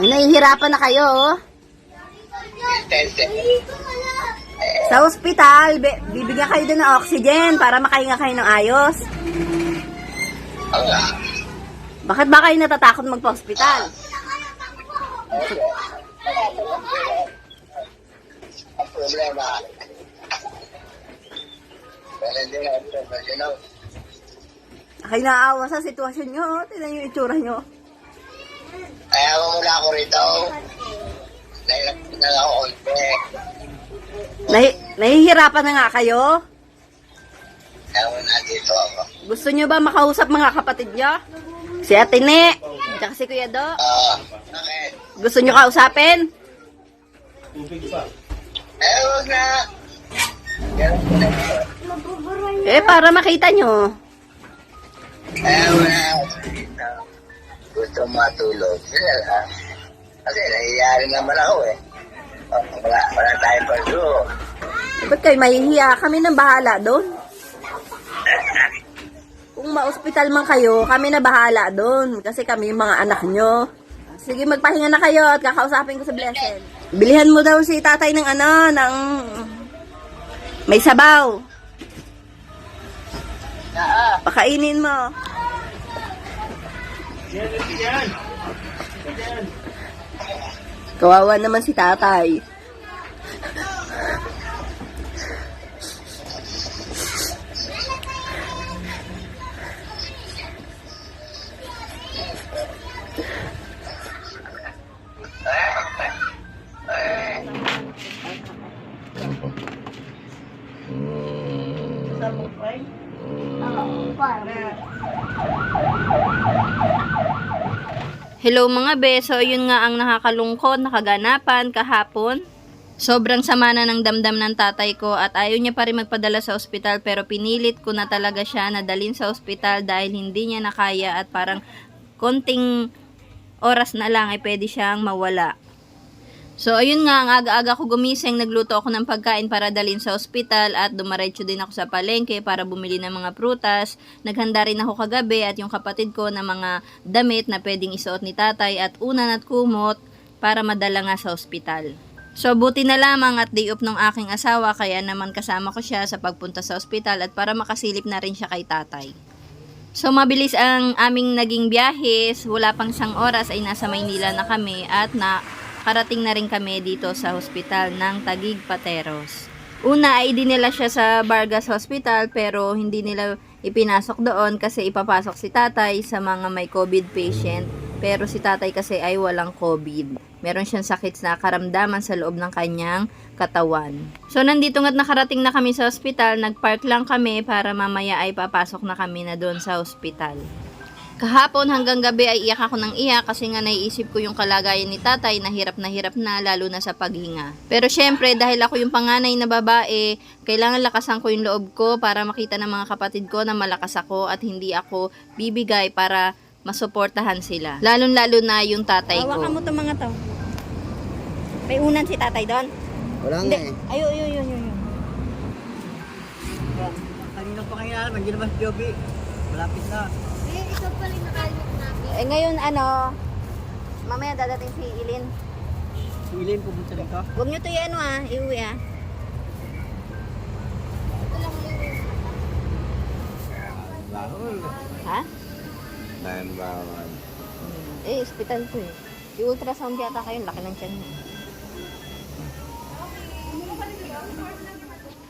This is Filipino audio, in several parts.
Ay, nahihirapan na kayo, oh. Sa ospital, bibigyan kayo din ng oxygen para makahinga kayo ng ayos. Bakit ba kayo natatakot magpa-ospital? Ang problema, wala din ang professional. Kayo naawa sa sitwasyon nyo, oh. Tignan yung itsura nyo. Kaya muna ako rito. Nahirap na ako konti. Nahihirapan na nga kayo? Kaya muna dito ako. Gusto nyo ba makausap mga kapatid nyo? Si Ate Ne, tsaka si Kuya Do. Bakit? Gusto nyo kausapin? Huwag na. Ganun ko na ito. Para makita nyo. Kaya muna ako dito. Gusto matulog. Sila lang. Kasi nangyayari naman ako eh. Wala tayong pagdo. Ba't kayo mahihiya? Kami nang bahala doon. Kung ma-hospital man kayo, kami na bahala doon. Kasi kami yung mga anak nyo. Sige, magpahinga na kayo at kakausapin ko sa Blessed. Bilihan mo daw si tatay ng ng may sabaw. Pakainin mo. Kawawa naman si tatay. Hello mga be, so yun nga ang nakakalungkot, nakaganapan kahapon. Sobrang sama na ng damdam ng tatay ko at ayaw niya pa rin magpadala sa ospital pero pinilit ko na talaga siya na dalhin sa ospital dahil hindi niya nakaya at parang konting oras na lang ay pwede siyang mawala. So ayun nga, ang aga-aga ko gumising, nagluto ako ng pagkain para dalhin sa ospital at dumaretso din ako sa palengke para bumili ng mga prutas. Naghanda rin ako kagabi at yung kapatid ko na mga damit na pwedeng isuot ni tatay at unan at kumot para madala nga sa ospital. So buti na lamang at day off ng aking asawa kaya naman kasama ko siya sa pagpunta sa ospital at para makasilip na rin siya kay tatay. So mabilis ang aming naging biyahe, wala pang 1 oras ay nasa Maynila na kami at karating na rin kami dito sa hospital ng Taguig Pateros. Una ay dinala siya sa Vargas Hospital pero hindi nila ipinasok doon kasi ipapasok si tatay sa mga may COVID patient. Pero si tatay kasi ay walang COVID. Meron siyang sakit na karamdaman sa loob ng kanyang katawan. So nandito nga't nakarating na kami sa hospital, nagpark lang kami para mamaya ay papasok na kami na doon sa hospital. Kahapon hanggang gabi ay iyak ako ng iyak kasi nga naiisip ko yung kalagayan ni tatay na hirap na lalo na sa paghinga. Pero syempre dahil ako yung panganay na babae, kailangan lakasan ko yung loob ko para makita ng mga kapatid ko na malakas ako at hindi ako bibigay para masuportahan sila. Lalo na yung tatay ko. Hawakan mo itong mga to. May unan si tatay doon? Wala nga eh. Ayun. Kanina pa kayo alam, hindi naman si Joby. Malapit na. Ikaw pala yung nakalimot namin. Ngayon mamaya dadating si Ilin. Si Ilin pupunta dito. Huwag nyo to yan iuwi Ito lang yung Bahol. Ha? Nahan bawal. Hospital to eh. I-ultrasound yata kayo, laki ng tiyan mo.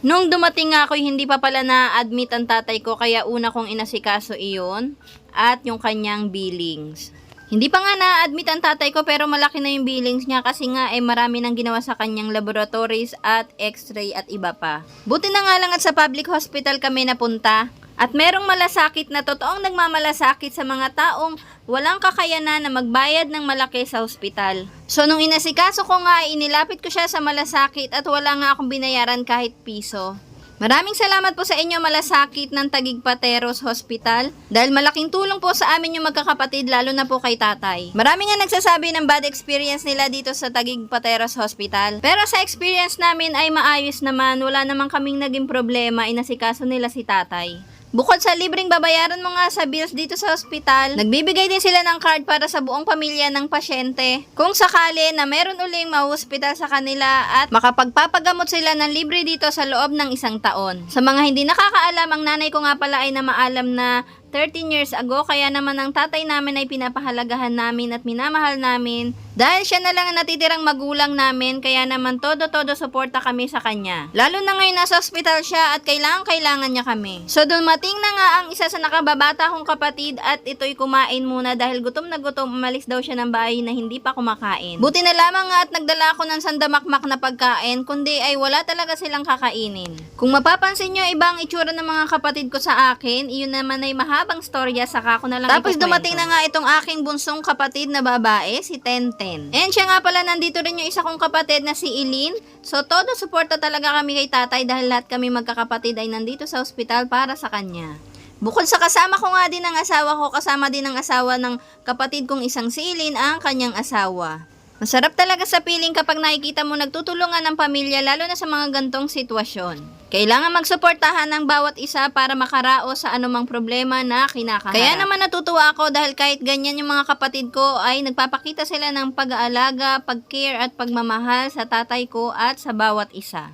Nung dumating nga ako, hindi pa pala na-admit ang tatay ko, kaya una kong inasikaso iyon at yung kanyang billings. Hindi pa nga na-admit ang tatay ko pero malaki na yung billings niya kasi nga marami nang ginawa sa kanyang laboratories at x-ray at iba pa. Buti na nga lang at sa public hospital kami napunta. At merong malasakit na totoong nagmamalasakit sa mga taong walang kakayanan na magbayad ng malaki sa ospital. So nung inasikaso ko nga, inilapit ko siya sa malasakit at wala nga akong binayaran kahit piso. Maraming salamat po sa inyo malasakit ng Taguig Pateros Hospital dahil malaking tulong po sa amin yung magkakapatid lalo na po kay tatay. Marami nga nagsasabi ng bad experience nila dito sa Taguig Pateros Hospital. Pero sa experience namin ay maayos naman, wala namang kaming naging problema, inasikaso nila si tatay. Bukod sa libreng babayaran mo nga sa bills dito sa ospital, nagbibigay din sila ng card para sa buong pamilya ng pasyente. Kung sakali na meron uling mahospital sa kanila at makapagpapagamot sila ng libre dito sa loob ng 1 taon. Sa mga hindi nakakaalam, ang nanay ko nga pala ay namaalam na 13 years ago, kaya naman ang tatay namin ay pinapahalagahan namin at minamahal namin dahil siya na lang ang natitirang magulang namin, kaya naman todo-todo suporta kami sa kanya. Lalo na ngayon nasa ospital siya at kailangan niya kami. So dumating na nga ang isa sa nakababata kong kapatid at ito'y kumain muna dahil gutom na gutom, umalis daw siya ng bahay na hindi pa kumakain. Buti na lamang nga at nagdala ako ng sandamakmak na pagkain, kundi ay wala talaga silang kakainin. Kung mapapansin nyo ibang itsura ng mga kapatid ko sa akin, iyon naman ay mahabang storya, saka ko na lang tapos ikukwento. Dumating na nga itong aking bunsong kapatid na babae, si Tenten. And siya nga pala, nandito rin yung isa kong kapatid na si Eileen. So todo suporta talaga kami kay tatay dahil lahat kami magkakapatid ay nandito sa ospital para sa kanya. Bukod sa kasama ko nga din ang asawa ko, kasama din ang asawa ng kapatid kong isang si Eileen, ang kanyang asawa. Masarap talaga sa piling kapag nakikita mo nagtutulungan ng pamilya, lalo na sa mga gantong sitwasyon. Kailangan magsuportahan ng bawat isa para makaraos sa anumang problema na kinakaharap. Kaya naman natutuwa ako dahil kahit ganyan yung mga kapatid ko ay nagpapakita sila ng pag-aalaga, pag-care at pagmamahal sa tatay ko at sa bawat isa.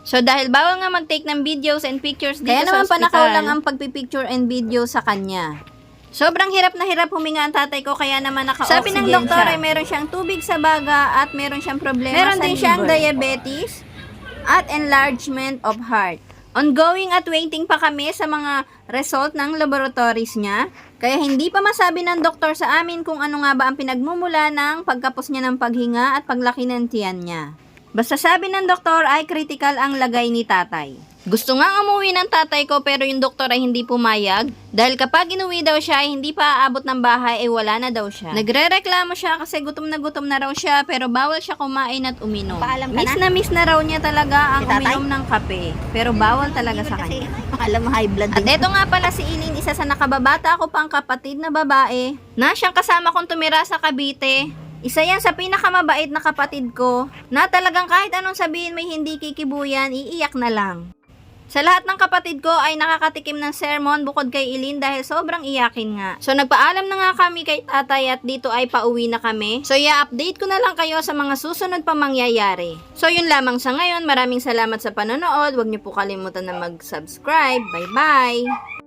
So dahil bawal nga mag-take ng videos and pictures dito Kaya sa naman ospital, panakaw lang ang pagpipicture and video sa kanya. Sobrang hirap na hirap huminga ang tatay ko, kaya naman naka-oxygen Sabi ng doktor siya. ay meron siyang tubig sa baga at meron siyang problema Meron sa din siyang liver. diabetes at enlargement of heart. Ongoing at waiting pa kami sa mga result ng laboratories niya, kaya hindi pa masabi ng doktor sa amin kung ano nga ba ang pinagmumula ng pagkapos niya ng paghinga at paglaki ng tiyan niya. Basta sabi ng doktor ay critical ang lagay ni tatay. Gusto nga umuwi ng tatay ko pero yung doktor ay hindi pumayag dahil kapag inuwi daw siya ay hindi pa aabot ng bahay ay wala na daw siya. Nagrereklamo siya kasi gutom na raw siya pero bawal siya kumain at uminom. Paalam ka Miss na raw niya talaga ang Si tatay? uminom ng kape pero bawal talaga sa kanya. Alam mo, high blood At eto nga pala si Eileen, isa sa nakababata ko pang kapatid na babae na siyang kasama kong tumira sa Cavite. Isa yan sa pinakamabait na kapatid ko na talagang kahit anong sabihin may hindi kikibuyan, iiyak na lang. Sa lahat ng kapatid ko ay nakakatikim ng sermon bukod kay Eileen dahil sobrang iyakin nga. So nagpaalam na nga kami kay tatay at dito ay pauwi na kami. So i-update ko na lang kayo sa mga susunod pa mangyayari. So yun lamang sa ngayon. Maraming salamat sa panonood. Huwag niyo po kalimutan na mag-subscribe. Bye bye!